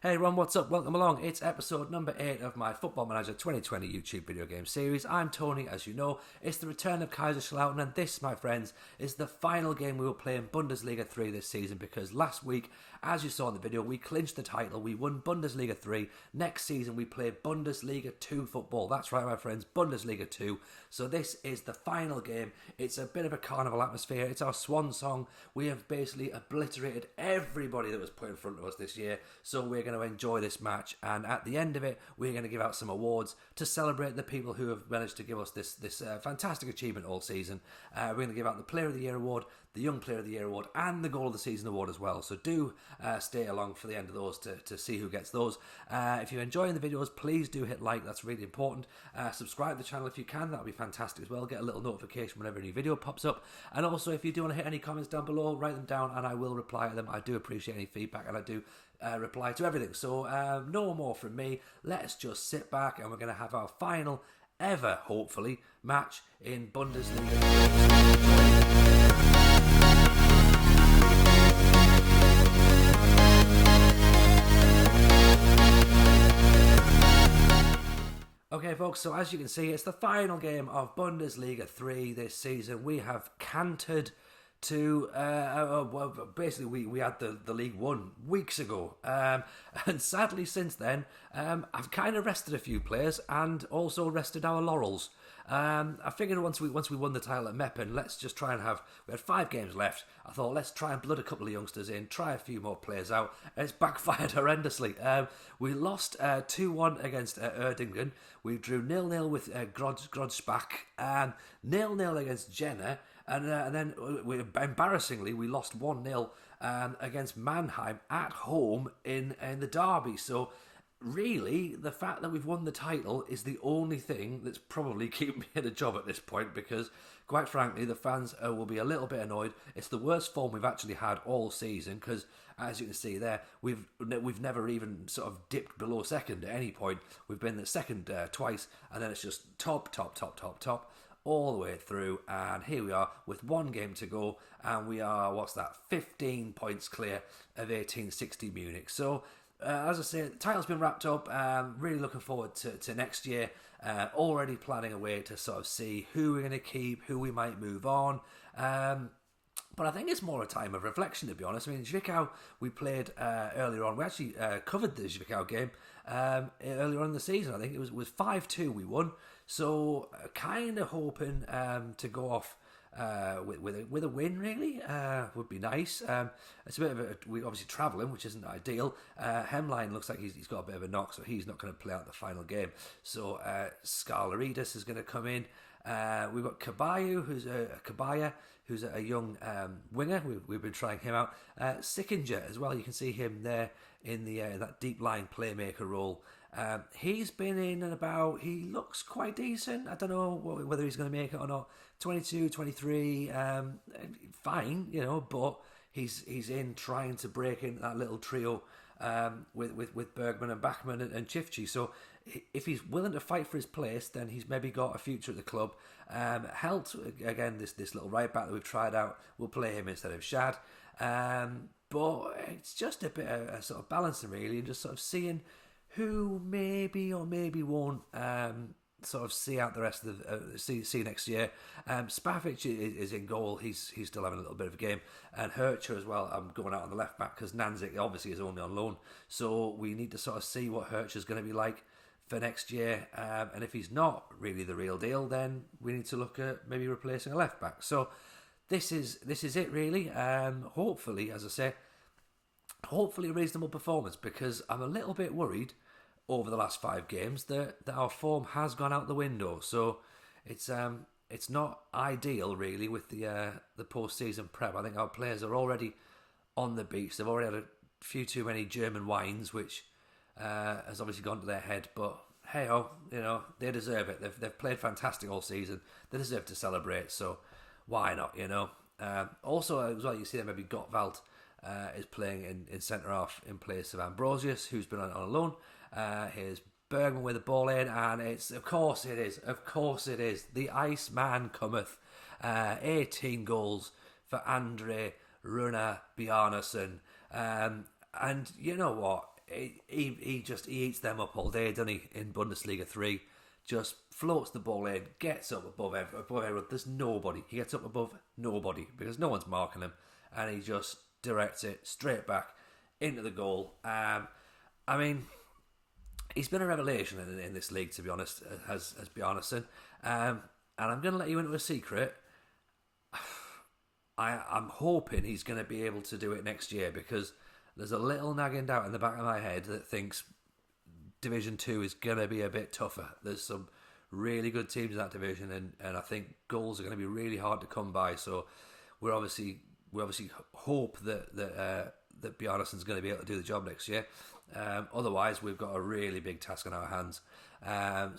Hey Ron, what's up? Welcome along. It's episode number 8 of my Football Manager 2020 YouTube video game series. I'm Tony, as you know. It's the return of Kaiserslautern, and this, my friends, is the final game we will play in Bundesliga 3 this season, because last week, as you saw in the video, we clinched the title. We won Bundesliga 3. Next season, we play Bundesliga 2 football. That's right, my friends, Bundesliga 2. So this is the final game. It's a bit of a carnival atmosphere. It's our swan song. We have basically obliterated everybody that was put in front of us this year. So we're going to enjoy this match, and at the end of it we're going to give out some awards to celebrate the people who have managed to give us this fantastic achievement all season. We're going to give out the Player of the Year award, the Young Player of the Year award, and the Goal of the Season award as well, so do stay along for the end of those to see who gets those. If you're enjoying the videos, please do hit like, that's really important. Subscribe to the channel if you can, that would be fantastic as well. Get a little notification whenever a new video pops up, and also if you do want to hit any comments down below, write them down and I will reply to them. I do appreciate any feedback, and I do reply to everything. So no more from me. Let's just sit back, and we're going to have our final ever, hopefully, match in Bundesliga. Okay folks, so as you can see, it's the final game of Bundesliga 3 this season. We have cantered to basically we had the League One weeks ago, and sadly since then I've kind of rested a few players and also rested our laurels. I figured once we won the title at Meppen, let's just try and we had 5 games left. I thought, let's try and blood a couple of youngsters in, try a few more players out, and it's backfired horrendously. We lost 2-1 against Erdingen. We drew 0-0 with Grodsbach, 0-0 against Jena, and then embarrassingly we lost 1-0 against Mannheim at home in the derby. So really, the fact that we've won the title is the only thing that's probably keeping me in a job at this point, because quite frankly the fans will be a little bit annoyed. It's the worst form we've actually had all season, because as you can see there, we've never even sort of dipped below second at any point. We've been the second twice, and then it's just top all the way through, and here we are with 1 game to go, and we are 15 points clear of 1860 Munich. So as I say, the title's been wrapped up. Really looking forward to next year. Already planning a way to sort of see who we're going to keep, who we might move on. But I think it's more a time of reflection, to be honest. I mean, Zwickau, we played earlier on. We actually covered the Zwickau game earlier on in the season. I think it was 5-2 we won. So kind of hoping to go off with a win, really. Would be nice. It's a bit of we're obviously travelling, which isn't ideal. Hemline looks like he's got a bit of a knock, so he's not going to play out the final game. So Skarlaridis is going to come in. We've got Kabaya, who's a young winger. We've been trying him out. Sickinger as well. You can see him there in that deep line playmaker role. He's been in and about. He looks quite decent. I don't know whether he's going to make it or not. 22, 23, fine, but he's in trying to break into that little trio with Bergman and Bachmann and Chifchi. So if he's willing to fight for his place, then he's maybe got a future at the club. Helt, again, this little right back that we've tried out, we'll play him instead of Shad. But it's just a bit of a sort of balancing, really, and just sort of seeing who maybe or maybe won't sort of see out the rest of the see next year. Spavic is in goal. He's still having a little bit of a game, and Hercher as well. I'm going out on the left back because Nanzik obviously is only on loan, so we need to sort of see what Hercher's going to be like for next year. And if he's not really the real deal, then we need to look at maybe replacing a left back. So this is it really. Hopefully, as I say, hopefully a reasonable performance, because I'm a little bit worried over the last 5 games that our form has gone out the window. So it's not ideal really with the post-season prep. I think our players are already on the beach. They've already had a few too many German wines, which has obviously gone to their head. But hey-ho, they deserve it. They've played fantastic all season. They deserve to celebrate. So why not? Also as well, you see that maybe Gottwald is playing in centre half in place of Ambrosius, who's been on loan. Here's Bergman with the ball in, and of course it is, the Iceman cometh. 18 goals for Andre Runa Bjarnason. And you know what? he eats them up all day, doesn't he? In Bundesliga 3, just floats the ball in, gets up above everyone. There's nobody. He gets up above nobody because no one's marking him, and he just directs it straight back into the goal. I mean, he's been a revelation in this league, to be honest, has Bjarnason. And I'm going to let you into a secret. I'm hoping he's going to be able to do it next year, because there's a little nagging doubt in the back of my head that thinks Division 2 is going to be a bit tougher. There's some really good teams in that division, and I think goals are going to be really hard to come by. So we obviously hope that Bjarnason's going to be able to do the job next year. Otherwise, we've got a really big task on our hands.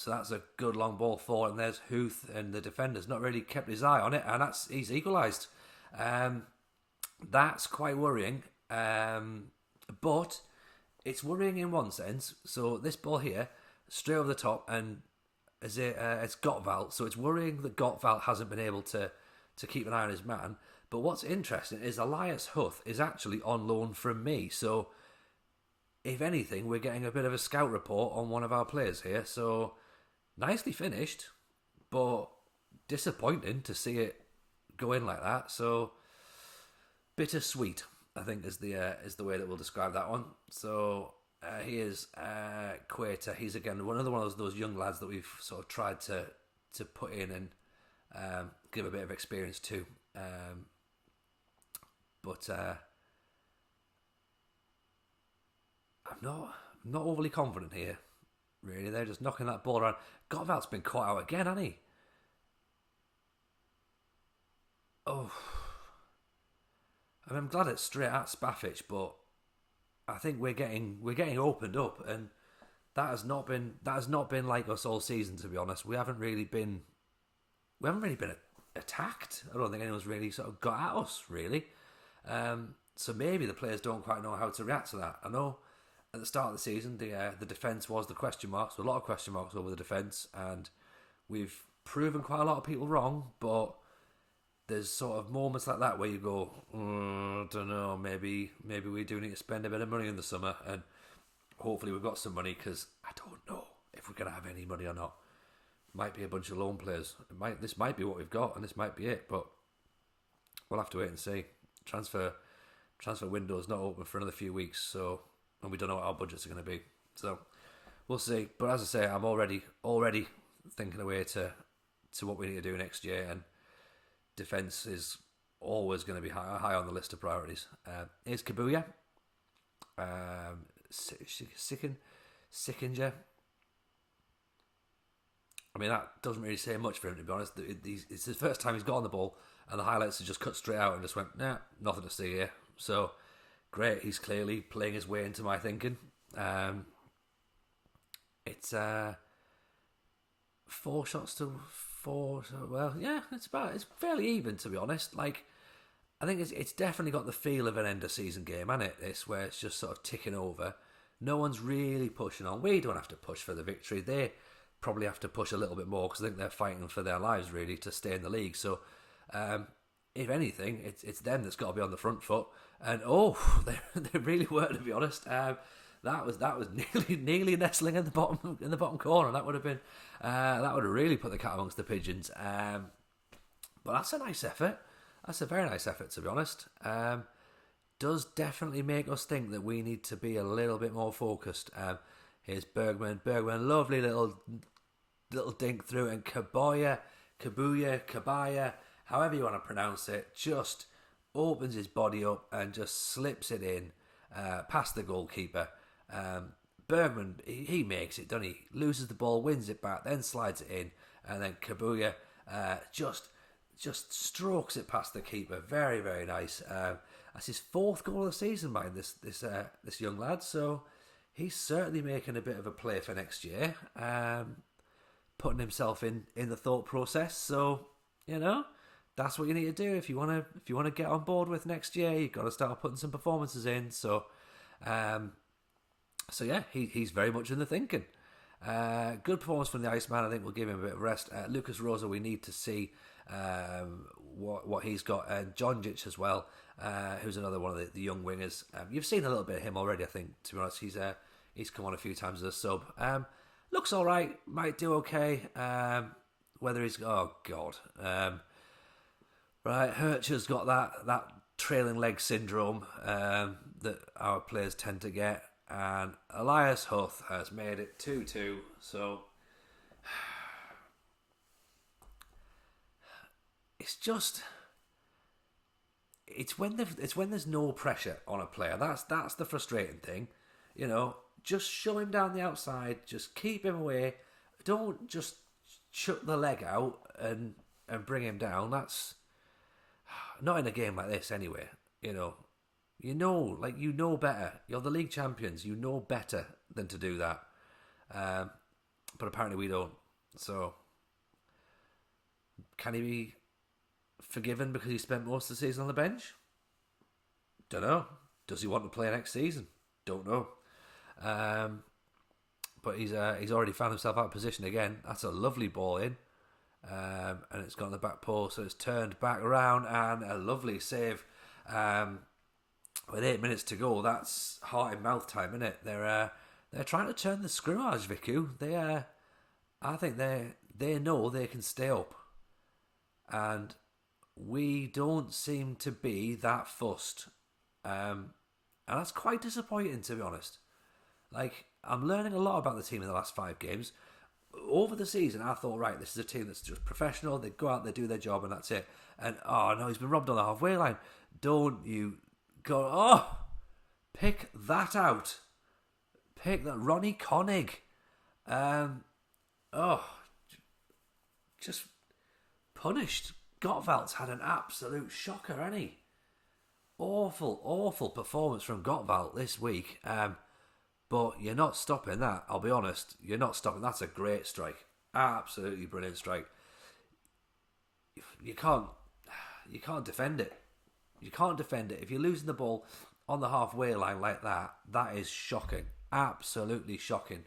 So that's a good long ball forward, and there's Huth, and the defender's not really kept his eye on it, and he's equalised. That's quite worrying, but it's worrying in one sense. So this ball here, straight over the top, and it's Gottwald. So it's worrying that Gottwald hasn't been able to keep an eye on his man. But what's interesting is Elias Huth is actually on loan from me. So if anything, we're getting a bit of a scout report on one of our players here. So nicely finished, but disappointing to see it go in like that. So bittersweet, I think, is the way that we'll describe that one. So here's Quater. He's again another one of those young lads that we've sort of tried to put in and give a bit of experience to. But I'm not overly confident here. Really, they're just knocking that ball around. Gottwald's been caught out again, hasn't he? Oh, I mean, I'm glad it's straight at Spafic, but I think we're getting opened up, and that has not been like us all season. To be honest, we haven't really been attacked. I don't think anyone's really sort of got at us really. So maybe the players don't quite know how to react to that. I know at the start of the season, the defence was the question marks. So a lot of question marks over the defence, and we've proven quite a lot of people wrong. But there's sort of moments like that where you go, I don't know, maybe we do need to spend a bit of money in the summer, and hopefully we've got some money, because I don't know if we're going to have any money or not. Might be a bunch of loan players. This might be what we've got, and this might be it. But we'll have to wait and see. Transfer window's not open for another few weeks, so, and we don't know what our budgets are going to be. So we'll see. But as I say, I'm already thinking away to what we need to do next year, and defence is always going to be high on the list of priorities. Here's Kabuya. Sickinger. I mean, that doesn't really say much for him, to be honest. It's his first time he's got on the ball, and the highlights are just cut straight out and just went, nah, nothing to see here. So, great. He's clearly playing his way into my thinking. It's 4 shots to 4. So, well, yeah, it's fairly even, to be honest. Like, I think it's definitely got the feel of an end of season game, hasn't it? This, where it's just sort of ticking over. No one's really pushing on. We don't have to push for the victory. They probably have to push a little bit more, because I think they're fighting for their lives really to stay in the league. So if anything, it's them that's got to be on the front foot, and they really were, to be honest. That was nearly nestling in the bottom corner. That would have been that would have really put the cat amongst the pigeons. But that's a nice effort. That's a very nice effort, to be honest. Does definitely make us think that we need to be a little bit more focused. Here's Bergman, lovely little dink through, and Kabuya, however you want to pronounce it, just opens his body up and just slips it in past the goalkeeper. Bergman, he makes it, doesn't he? Loses the ball, wins it back, then slides it in, and then Kabuya just strokes it past the keeper. Very, very nice. That's his 4th goal of the season by this young lad. So he's certainly making a bit of a play for next year, putting himself in the thought process. So, that's what you need to do if you want to get on board with next year. You've got to start putting some performances in. So yeah, he's very much in the thinking. Good performance from the Iceman. I think we'll give him a bit of rest. Lucas Rosa, we need to see what he's got, and Djonjic as well. who's another one of the young wingers. You've seen a little bit of him already, I think. To be honest, he's come on a few times as a sub. Looks all right, might do okay. Whether he's right, Hercher's got that trailing leg syndrome that our players tend to get, and Elias Huth has made it 2-2. So it's when there's no pressure on a player. That's the frustrating thing, Just show him down the outside. Just keep him away. Don't just chuck the leg out and bring him down. That's not in a game like this anyway. You know better. You're the league champions. You know better than to do that. But apparently we don't. So can he be forgiven because he spent most of the season on the bench? Don't know. Does he want to play next season? Don't know. But he's already found himself out of position again. That's a lovely ball in, and it's gone on the back post, so it's turned back around, and a lovely save. With 8 minutes to go, that's heart in mouth time, isn't it? They're trying to turn the screw, Vicu. I think they know they can stay up, and we don't seem to be that fussed, and that's quite disappointing, to be honest. Like, I'm learning a lot about the team in the last 5 games. Over the season, I thought, right, this is a team that's just professional. They go out, they do their job, and that's it. And, oh, no, he's been robbed on the halfway line. Don't you go, pick that out. Pick that. Ronnie Konig. Just punished. Gottwald's had an absolute shocker, hasn't he? Awful performance from Gottwald this week. But you're not stopping that, I'll be honest. You're not stopping. That's a great strike. Absolutely brilliant strike. You can't defend it. You can't defend it. If you're losing the ball on the halfway line like that, that is shocking. Absolutely shocking.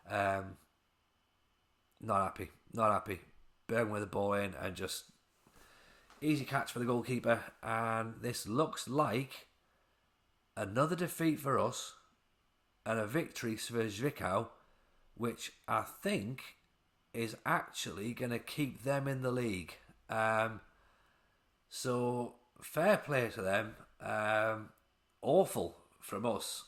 Not happy. Bergman with the ball in and just easy catch for the goalkeeper. And this looks like another defeat for us and a victory for Zwickau, which I think is actually going to keep them in the league. So fair play to them. Awful from us.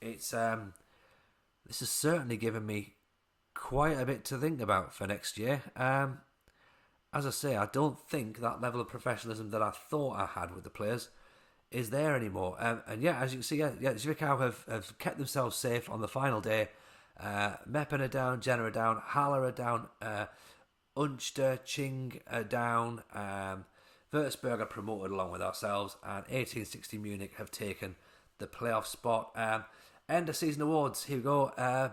It's this has certainly given me quite a bit to think about for next year. As I say, I don't think that level of professionalism that I thought I had with the players is there anymore. And yeah, as you can see, Zwickau have kept themselves safe on the final day. Meppen are down, Jenna are down, Haller are down, Unster, Ching are down, Würzburg are promoted along with ourselves, and 1860 Munich have taken the playoff spot. End of season awards, here we go.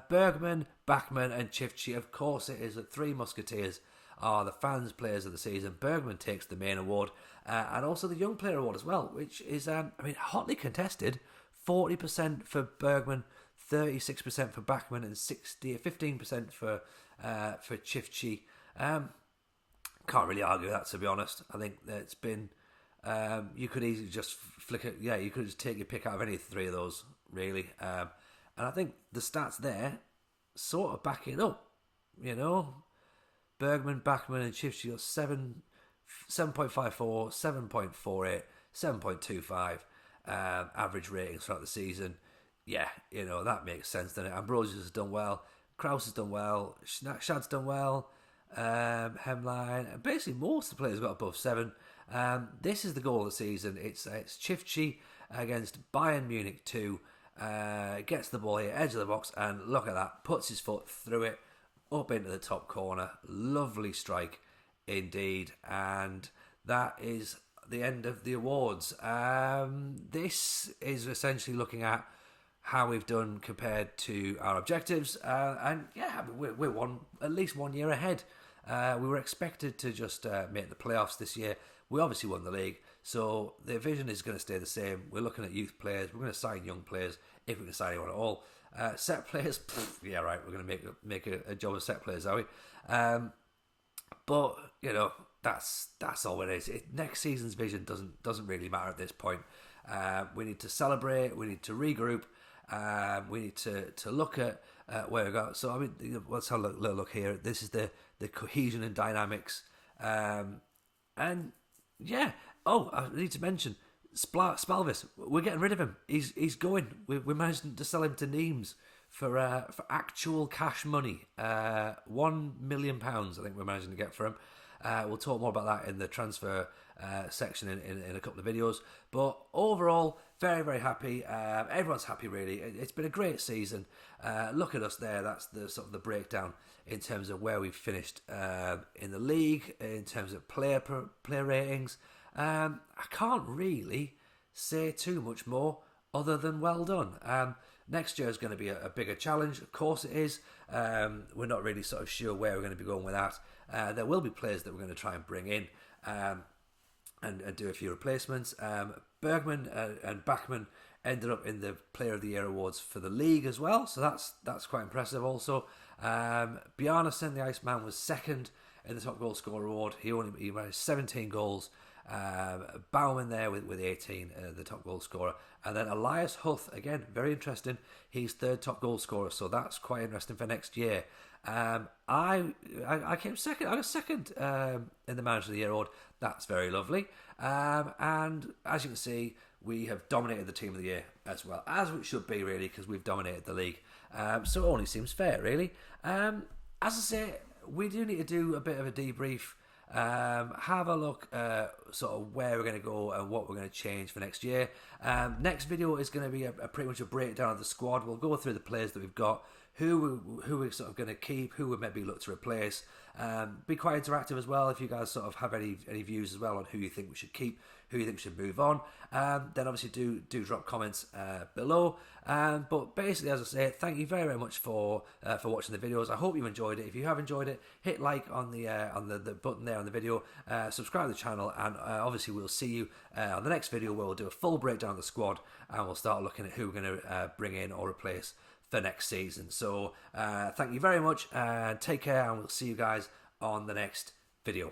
Bergman, Bachmann and Chifchi, of course it is, the 3 Musketeers are the fans' players of the season. Bergman takes the main award, and also the young player award as well, which is, hotly contested. 40% for Bergman, 36% for Bachmann, and 15% for Chifchi. Can't really argue that, to be honest. I think that it's been. You could easily just flick it. Yeah, you could just take your pick out of any 3 of those, really. And I think the stats there sort of back it up. Bergman, Bachmann, and Chifchi got 7.54, 7.48, 7.25 average ratings throughout the season. Yeah, that makes sense, doesn't it? Ambrosius has done well, Kraus has done well, Shad's done well, Hemline, and basically most of the players got above 7. This is the goal of the season. It's Chifchi against Bayern Munich 2. Gets the ball here, edge of the box, and look at that, puts his foot through it, up into the top corner. Lovely strike indeed. And that is the end of the awards. This is essentially looking at how we've done compared to our objectives. And yeah, we're at least 1 year ahead. We were expected to just make the playoffs this year. We obviously won the league. So the vision is going to stay the same. We're looking at youth players. We're going to sign young players if we can sign anyone at all. Set players, yeah, right. We're going to make a job of set players, are we? But that's all it is. Next season's vision doesn't really matter at this point. We need to celebrate. We need to regroup. We need to look at where we go. So I mean, let's have a little look here. This is the cohesion and dynamics. And yeah. Oh, I need to mention Spalvis. We're getting rid of him. He's going. We managed to sell him to Nîmes for actual cash money. £1 million, I think we're managing to get for him. We'll talk more about that in the transfer section in a couple of videos. But overall, very, very happy. Everyone's happy, really. It's been a great season. Look at us there. That's the sort of the breakdown in terms of where we've finished in the league, in terms of player ratings. I can't really say too much more other than well done. Next year is going to be a bigger challenge. Of course it is. We're not really sort of sure where we're going to be going with that. There will be players that we're going to try and bring in and do a few replacements. Bergman and Bachmann ended up in the Player of the Year awards for the league as well, so that's quite impressive also. Bjarnason, the Iceman, was second in the top goal scorer award. He managed 17 goals. Baumann there with 18, the top goal scorer, and then Elias Huth, again very interesting, he's third top goal scorer, so that's quite interesting for next year. I came second. I was second in the Manager of the Year award. That's very lovely. And as you can see, we have dominated the Team of the Year as well, as it should be really, because we've dominated the league. So it only seems fair really. As I say, we do need to do a bit of a debrief. Have a look sort of where we're going to go and what we're going to change for next year. Next video is going to be a pretty much a breakdown of the squad. We'll go through the players that we've got, who we're sort of going to keep, who we maybe look to replace. Be quite interactive as well if you guys sort of have any views as well on who you think we should keep, who you think we should move on. Then obviously do drop comments below. But basically, as I say, thank you very, very much for watching the videos. I hope you enjoyed it. If you have enjoyed it, hit like on the button there on the video, subscribe to the channel, and obviously we'll see you on the next video where we'll do a full breakdown of the squad and we'll start looking at who we're going to bring in or replace for next season. So thank you very much, and take care, and we'll see you guys on the next video.